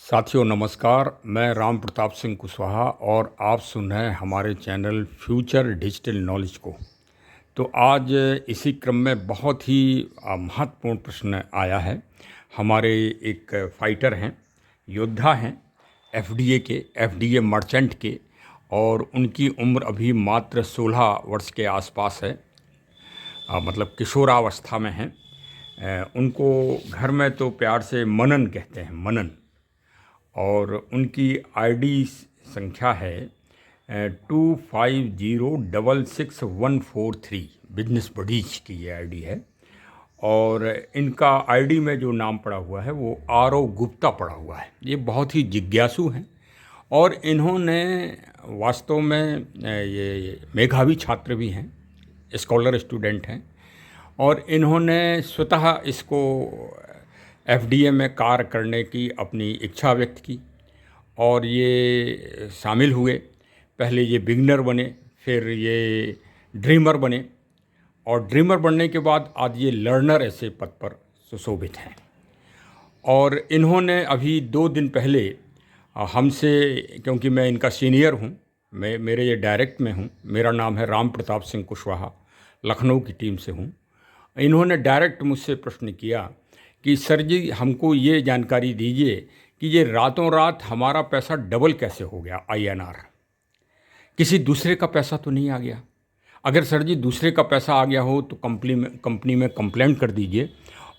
साथियों नमस्कार। मैं राम प्रताप सिंह कुशवाहा और आप सुन रहे हैं हमारे चैनल फ्यूचर डिजिटल नॉलेज को। तो आज इसी क्रम में बहुत ही महत्वपूर्ण प्रश्न आया है। हमारे एक फाइटर हैं, योद्धा हैं, एफडीए मर्चेंट के, और उनकी उम्र अभी मात्र 16 वर्ष के आसपास है। मतलब किशोरावस्था में हैं। उनको घर में तो प्यार से मनन कहते हैं, मनन। और उनकी आईडी संख्या है 25066143। बिजनेस बडीज की ये आईडी है। और इनका आईडी में जो नाम पड़ा हुआ है वो आरओ गुप्ता पड़ा हुआ है। ये बहुत ही जिज्ञासु हैं और इन्होंने वास्तव में ये मेधावी छात्र भी हैं, स्कॉलर स्टूडेंट हैं, और इन्होंने स्वतः इसको एफडीए में कार्य करने की अपनी इच्छा व्यक्त की और ये शामिल हुए। पहले ये बिगनर बने, फिर ये ड्रीमर बने, और ड्रीमर बनने के बाद आज ये लर्नर ऐसे पद पर सुशोभित हैं। और इन्होंने अभी 2 दिन पहले हमसे, क्योंकि मैं इनका सीनियर हूँ, मेरे ये डायरेक्ट में हूँ, मेरा नाम है राम प्रताप सिंह कुशवाहा, लखनऊ की टीम से हूँ। इन्होंने डायरेक्ट मुझसे प्रश्न किया कि सर जी, हमको ये जानकारी दीजिए कि ये रातों रात हमारा पैसा डबल कैसे हो गया आईएनआर। किसी दूसरे का पैसा तो नहीं आ गया? अगर सर जी दूसरे का पैसा आ गया हो तो कंपनी में कंप्लेंट कर दीजिए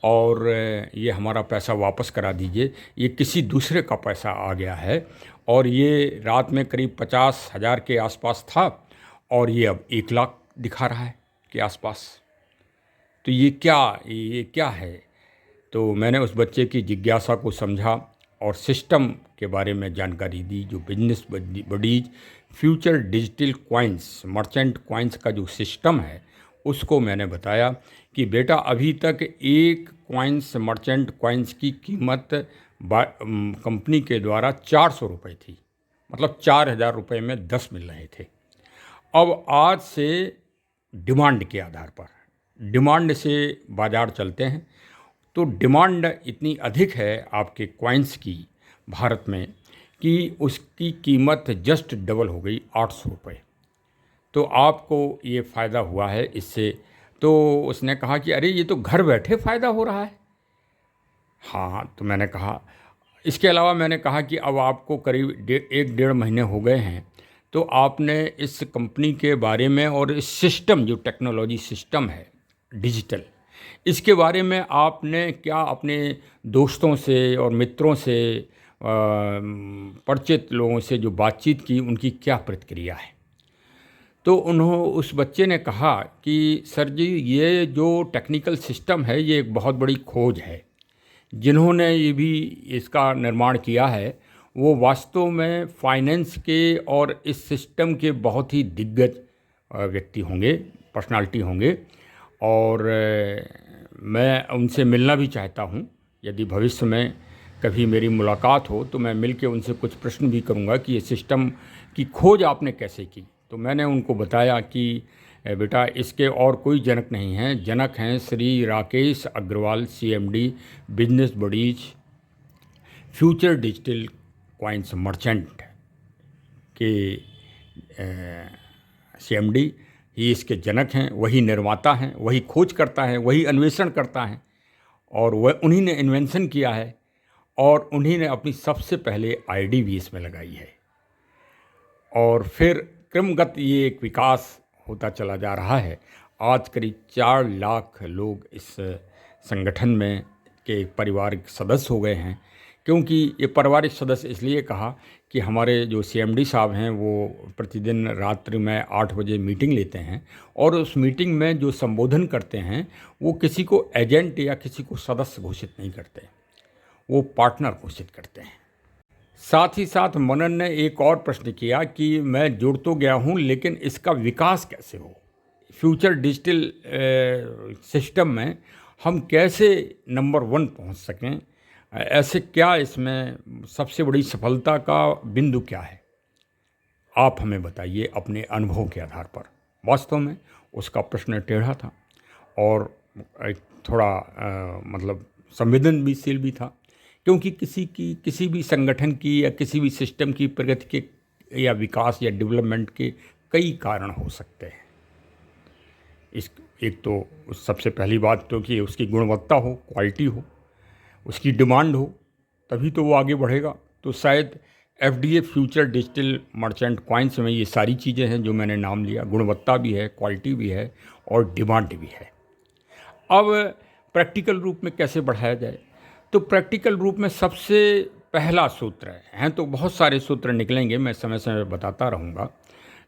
और ये हमारा पैसा वापस करा दीजिए। ये किसी दूसरे का पैसा आ गया है और ये रात में करीब 50,000 के आसपास था और ये अब 1 लाख दिखा रहा है के आसपास। तो ये क्या है? तो मैंने उस बच्चे की जिज्ञासा को समझा और सिस्टम के बारे में जानकारी दी। जो business buddies future digital coins, merchant coins का जो सिस्टम है उसको मैंने बताया कि बेटा, अभी तक एक कॉइन्स, मर्चेंट कॉइन्स की कीमत कंपनी के द्वारा 400 रुपये थी। मतलब 4,000 रुपये में 10 मिल रहे थे। अब आज से डिमांड के आधार पर, डिमांड से बाज़ार चलते हैं, तो डिमांड इतनी अधिक है आपके कॉइन्स की भारत में कि उसकी कीमत जस्ट डबल हो गई, 800 रुपये। तो आपको ये फ़ायदा हुआ है इससे। तो उसने कहा कि अरे, ये तो घर बैठे फ़ायदा हो रहा है। हाँ, तो मैंने कहा, इसके अलावा मैंने कहा कि अब आपको करीब 1 डेढ़ महीने हो गए हैं, तो आपने इस कंपनी के बारे में और इस सिस्टम, जो टेक्नोलॉजी सिस्टम है डिजिटल, इसके बारे में आपने क्या अपने दोस्तों से और मित्रों से, परिचित लोगों से जो बातचीत की, उनकी क्या प्रतिक्रिया है? तो उस बच्चे ने कहा कि सर जी, ये जो टेक्निकल सिस्टम है ये एक बहुत बड़ी खोज है। जिन्होंने ये भी इसका निर्माण किया है वो वास्तव में फाइनेंस के और इस सिस्टम के बहुत ही दिग्गज व्यक्ति होंगे, पर्सनालिटी होंगे। और मैं उनसे मिलना भी चाहता हूँ। यदि भविष्य में कभी मेरी मुलाकात हो तो मैं मिल के उनसे कुछ प्रश्न भी करूँगा कि ये सिस्टम की खोज आपने कैसे की। तो मैंने उनको बताया कि बेटा, इसके और कोई जनक नहीं हैं, जनक हैं Shri Rakesh Agarwal, CMD, business buddies future digital coins merchant के सीएमडी। ही इसके जनक हैं, वही निर्माता हैं, वही खोज करता है, वही अन्वेषण करता है, और वह उन्हीं ने इन्वेंशन किया है और उन्हीं ने अपनी सबसे पहले आईडी भी इसमें लगाई है। और फिर क्रमगत ये एक विकास होता चला जा रहा है। आज करीब 4 लाख लोग इस संगठन में के पारिवारिक सदस्य हो गए हैं। क्योंकि ये पारिवारिक सदस्य इसलिए कहा कि हमारे जो सीएमडी साहब हैं वो प्रतिदिन रात्रि में 8 बजे मीटिंग लेते हैं और उस मीटिंग में जो संबोधन करते हैं वो किसी को एजेंट या किसी को सदस्य घोषित नहीं करते, वो पार्टनर घोषित करते हैं। साथ ही साथ मनन ने एक और प्रश्न किया कि मैं जुड़ तो गया हूँ, लेकिन इसका विकास कैसे हो? फ्यूचर डिजिटल सिस्टम में हम कैसे नंबर 1 पहुँच सकें? ऐसे क्या इसमें सबसे बड़ी सफलता का बिंदु क्या है? आप हमें बताइए अपने अनुभव के आधार पर। वास्तव में उसका प्रश्न टेढ़ा था और थोड़ा मतलब संवेदनशील भी था, क्योंकि किसी भी संगठन की या किसी भी सिस्टम की प्रगति के या विकास या डेवलपमेंट के कई कारण हो सकते हैं। इस एक तो सबसे पहली बात तो कि उसकी गुणवत्ता हो, क्वालिटी हो, उसकी डिमांड हो, तभी तो वो आगे बढ़ेगा। तो शायद FDA future digital merchant coins में ये सारी चीज़ें हैं जो मैंने नाम लिया, गुणवत्ता भी है, क्वालिटी भी है और डिमांड भी है। अब प्रैक्टिकल रूप में कैसे बढ़ाया जाए? तो प्रैक्टिकल रूप में सबसे पहला सूत्र हैं तो बहुत सारे सूत्र निकलेंगे, मैं समय समय बताता रहूँगा,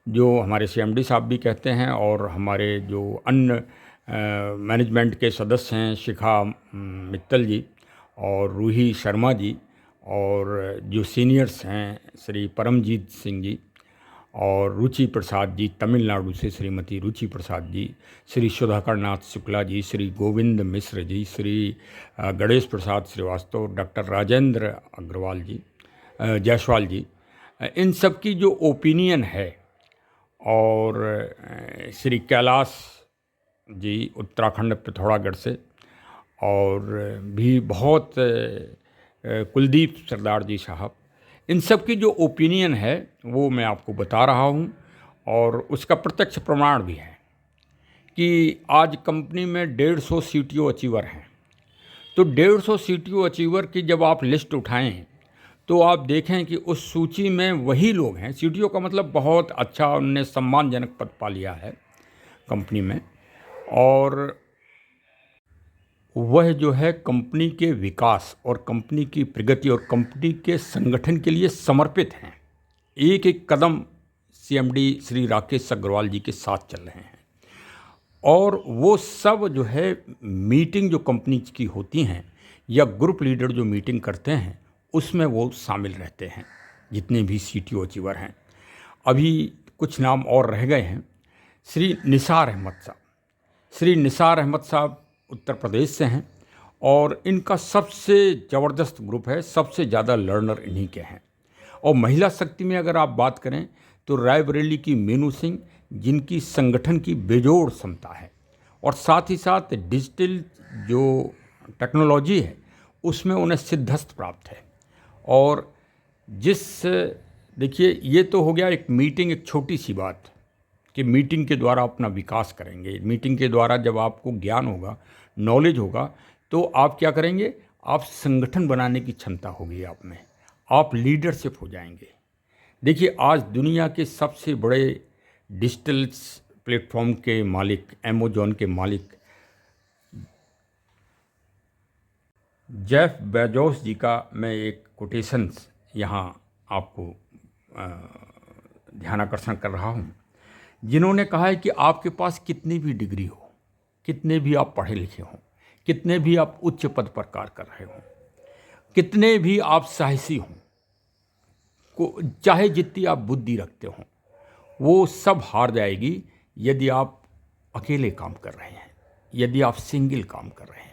जो हमारे सीएमडी साहब भी कहते हैं और हमारे जो अन्य मैनेजमेंट के सदस्य हैं, शिखा मित्तल जी और रूही शर्मा जी, और जो सीनियर्स हैं श्री परमजीत सिंह जी और रुचि प्रसाद जी, तमिलनाडु से श्रीमती रुचि प्रसाद जी, श्री सुधाकर नाथ शुक्ला जी, श्री गोविंद मिश्र जी, श्री गणेश प्रसाद श्रीवास्तव, डॉक्टर राजेंद्र अग्रवाल जी, जायसवाल जी, इन सब की जो ओपिनियन है, और श्री कैलाश जी उत्तराखंड पिथौरागढ़ से, और भी बहुत कुलदीप सरदार जी साहब, इन सब की जो ओपिनियन है वो मैं आपको बता रहा हूँ। और उसका प्रत्यक्ष प्रमाण भी है कि आज कंपनी में 150 सीटीओ अचीवर हैं। तो 150 सीटीओ अचीवर की जब आप लिस्ट उठाएं तो आप देखें कि उस सूची में वही लोग हैं। सीटीओ का मतलब बहुत अच्छा, उन्होंने सम्मानजनक पद पा लिया है कंपनी में, और वह जो है कंपनी के विकास और कंपनी की प्रगति और कंपनी के संगठन के लिए समर्पित हैं। एक एक कदम सीएमडी श्री राकेश अग्रवाल जी के साथ चल रहे हैं, और वो सब जो है मीटिंग जो कंपनी की होती हैं या ग्रुप लीडर जो मीटिंग करते हैं उसमें वो शामिल रहते हैं, जितने भी सीटीओ अचीवर हैं। अभी कुछ नाम और रह गए हैं। श्री निसार अहमद साहब, श्री निसार अहमद साहब उत्तर प्रदेश से हैं और इनका सबसे ज़बरदस्त ग्रुप है, सबसे ज़्यादा लर्नर इन्हीं के हैं। और महिला शक्ति में अगर आप बात करें तो रायबरेली की मीनू सिंह, जिनकी संगठन की बेजोड़ क्षमता है, और साथ ही साथ डिजिटल जो टेक्नोलॉजी है उसमें उन्हें सिद्धस्त प्राप्त है। और देखिए, ये तो हो गया एक मीटिंग, एक छोटी सी बात कि मीटिंग के द्वारा अपना विकास करेंगे। मीटिंग के द्वारा जब आपको ज्ञान होगा, नॉलेज होगा, तो आप क्या करेंगे, आप संगठन बनाने की क्षमता होगी आप में, आप लीडरशिप हो जाएंगे। देखिए, आज दुनिया के सबसे बड़े डिजिटल प्लेटफॉर्म के मालिक, अमेज़न के मालिक जेफ बेजोस जी का मैं एक कोटेशंस यहाँ आपको ध्यानाकर्षण कर रहा हूँ, जिन्होंने कहा है कि आपके पास कितनी भी डिग्री हो, कितने भी आप पढ़े लिखे हों, कितने भी आप उच्च पद पर कार्य कर रहे हों, कितने भी आप साहसी हों, चाहे जितनी आप बुद्धि रखते हों, वो सब हार जाएगी यदि आप अकेले काम कर रहे हैं, यदि आप सिंगल काम कर रहे हैं।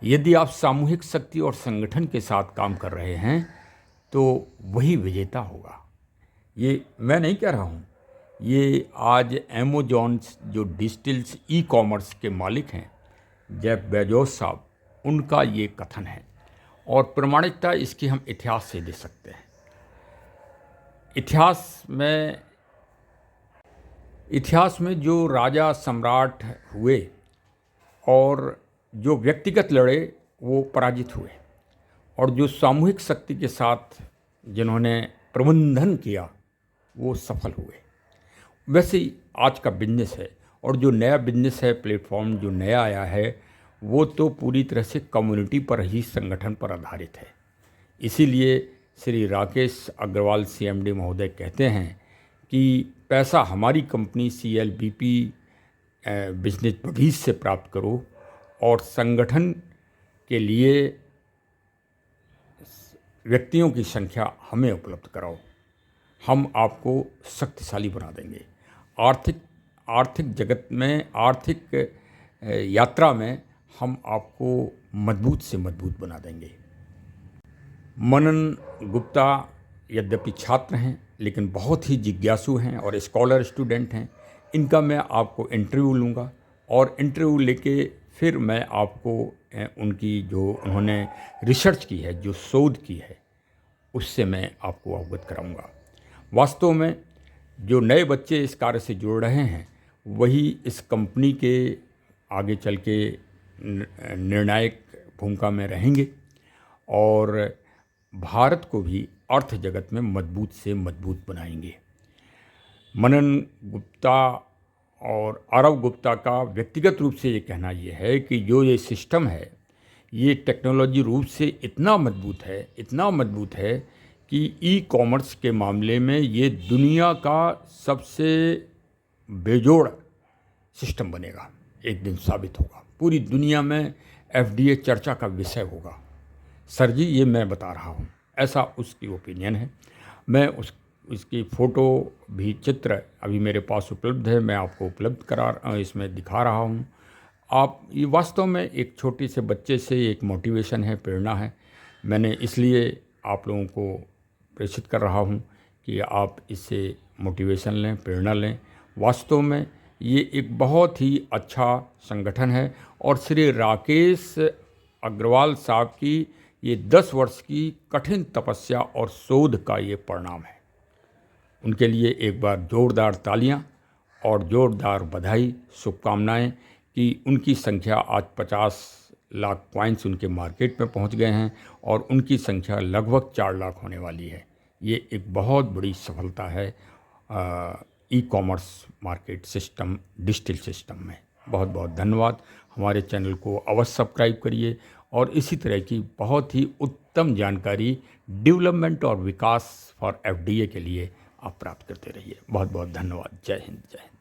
यदि आप सामूहिक शक्ति और संगठन के साथ काम कर रहे हैं तो वही विजेता होगा। ये मैं नहीं कह रहा हूँ, ये आज अमेज़न जो डिजिटल ई कॉमर्स के मालिक हैं जेफ बेजोस साहब, उनका ये कथन है, और प्रमाणिकता इसकी हम इतिहास से दे सकते हैं। इतिहास में जो राजा सम्राट हुए और जो व्यक्तिगत लड़े वो पराजित हुए, और जो सामूहिक शक्ति के साथ जिन्होंने प्रबंधन किया वो सफल हुए। वैसे ही आज का बिजनेस है, और जो नया बिजनेस है, प्लेटफॉर्म जो नया आया है, वो तो पूरी तरह से कम्युनिटी पर ही, संगठन पर आधारित है। इसीलिए श्री राकेश अग्रवाल सीएमडी महोदय कहते हैं कि पैसा हमारी कंपनी CLBP बिजनेस बडीज से प्राप्त करो, और संगठन के लिए व्यक्तियों की संख्या हमें उपलब्ध कराओ, हम आपको शक्तिशाली बना देंगे। आर्थिक जगत में, आर्थिक यात्रा में हम आपको मजबूत से मजबूत बना देंगे। मनन गुप्ता यद्यपि छात्र हैं लेकिन बहुत ही जिज्ञासु हैं और स्कॉलर स्टूडेंट हैं। इनका मैं आपको इंटरव्यू लूँगा और इंटरव्यू लेके फिर मैं आपको उनकी जो उन्होंने रिसर्च की है, जो शोध की है, उससे मैं आपको अवगत कराऊंगा। वास्तव में जो नए बच्चे इस कार्य से जुड़ रहे हैं वही इस कंपनी के आगे चल के निर्णायक भूमिका में रहेंगे और भारत को भी अर्थ जगत में मजबूत से मजबूत बनाएंगे। मनन गुप्ता और आरव गुप्ता का व्यक्तिगत रूप से ये कहना ये है कि जो ये सिस्टम है ये टेक्नोलॉजी रूप से इतना मजबूत है कि ई कॉमर्स के मामले में ये दुनिया का सबसे बेजोड़ सिस्टम बनेगा, एक दिन साबित होगा। पूरी दुनिया में एफडीए चर्चा का विषय होगा। सर जी ये मैं बता रहा हूँ, ऐसा उसकी ओपिनियन है। मैं उसकी फ़ोटो भी, चित्र अभी मेरे पास उपलब्ध है, मैं आपको उपलब्ध इसमें दिखा रहा हूँ। आप ये वास्तव में एक छोटे से बच्चे से एक मोटिवेशन है, प्रेरणा है। मैंने इसलिए आप लोगों को प्रेषित कर रहा हूँ कि आप इससे मोटिवेशन लें, प्रेरणा लें। वास्तव में ये एक बहुत ही अच्छा संगठन है और श्री राकेश अग्रवाल साहब की ये 10 वर्ष की कठिन तपस्या और शोध का ये परिणाम है। उनके लिए एक बार जोरदार तालियां और जोरदार बधाई, शुभकामनाएं कि उनकी संख्या आज 50 लाख कॉइन्स उनके मार्केट में पहुंच गए हैं और उनकी संख्या लगभग 4 लाख होने वाली है। ये एक बहुत बड़ी सफलता है e commerce market system, digital system में। बहुत बहुत धन्यवाद। हमारे चैनल को अवश्य सब्सक्राइब करिए और इसी तरह की बहुत ही उत्तम जानकारी डेवलपमेंट और विकास फॉर एफडीए के लिए आप प्राप्त करते रहिए। बहुत बहुत धन्यवाद। जय हिंद, जय हिंद।